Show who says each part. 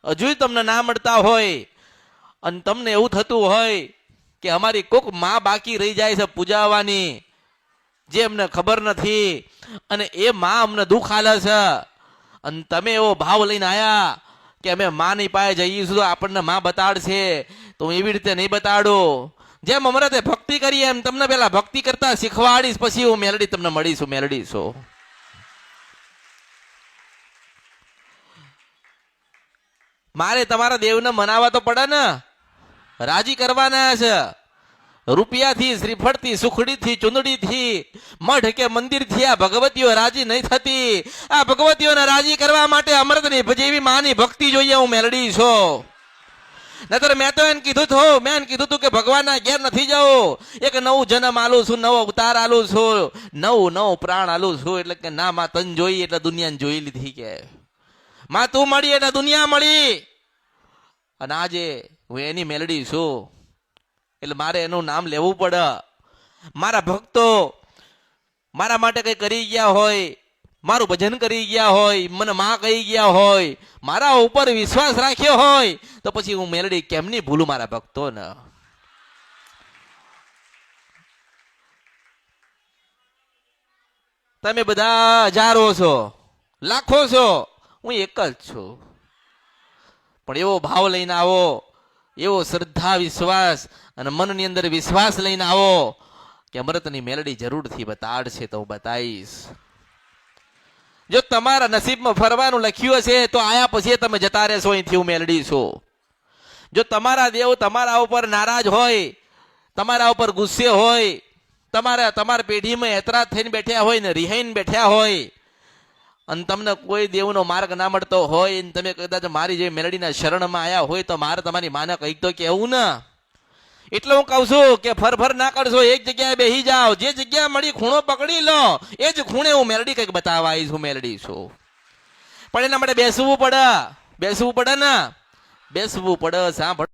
Speaker 1: હજુ તમને ના મળતા હોય અને તમને એવું થતું હોય કે અમારી કોક માં બાકી રહી જાય છે પૂજાવાની, જે અમને ખબર નથી, અને એ માં અમને દુઃખ આલે છે, અને તમે એવો ભાવ લઈને આયા કે અમે માની પાસે જઈશું તો આપણને માં બતાડશે, તો હું એવી રીતે નહીં બતાડું. જેમ અમૃતે ભક્તિ કરી એમ તમને પેલા ભક્તિ કરતા શીખવાડીશ, પછી હું મેલડી તમને મળીશું. મેલડીશું મારે તમારા દેવને મનાવવા તો પડે ને, રાજી કરવાના છે. રૂપિયાથી, શ્રીફળથી, સુખડીથી, ચુંદડીથી, મઠ કે મંદિરથી આ ભગવતીઓ રાજી નહીં થતી. આ ભગવતીઓને રાજી કરવા માટે અમૃતની જેવી માની ભક્તિ જોઈએ. હું મેલડી છું. નતર મેં તો એને કીધું હતું, મેં એને કીધું હતું કે ભગવાનના ઘેર નથી જવું, એક નવું જન્મ આલું છું, નવો અવતાર આલું છું, નવું પ્રાણ આલું છું. એટલે કે ના માં તન જોઈ એટલે દુનિયાને જોઈ લીધી, કે માં તું મળી એટલે દુનિયા મળી. અને આજે હું એની મેલડી છું, એટલે મારે એનું નામ લેવું પડે. મારા ભક્તો મારા માટે કઈ કરી ગયા હોય, મારું ભજન કરી ગયા હોય, મને માં કહી ગયા હોય, મારા ઉપર વિશ્વાસ રાખ્યો હોય, તો પછી હું મેલડી કેમની ભૂલું મારા ભક્તોને. તમે બધા હજારો છો, લાખો છો, હું એક જ છું. પણ એવો ભાવ લઈને આવો, એવો શ્રદ્ધા વિશ્વાસ અને મનની અંદર વિશ્વાસ લઈને આવો કે અમૃતની મેલડી જરૂરથી બતાડશે, તો હું બતાવીશ. જો તમારા નસીબમાં ફરવાનું લખ્યું હશે તો આયા પછી તમે જતા રહેશો અહીંથી. હું મેલડી છું. જો તમારા દેવ તમારા ઉપર નારાજ હોય, તમારા ઉપર ગુસ્સે હોય, તમારા પેઢીમાં એતરાજ થઈને બેઠ્યા હોય ને રિહાઈને બેઠ્યા હોય, અને તમને કોઈ દેવનો માર્ગ ના મળતો હોય, તમે કદાચ મારી જે મેલડીના શરણમાં આવ્યા હોય, તો મારે તમારી માને કંઈક તો કેવું ને. એટલે હું કહું છું કે ફર ના કરશો, એક જગ્યાએ બેસી જાઓ, જે જગ્યા મળી ખૂણો પકડી લો, એ જ ખૂણે હું મેલડી કંઈક બતાવવા આવીશ. હું મેલડી છું. પણ એના માટે બેસવું પડે ને, બેસવું પડે. સાંભળ.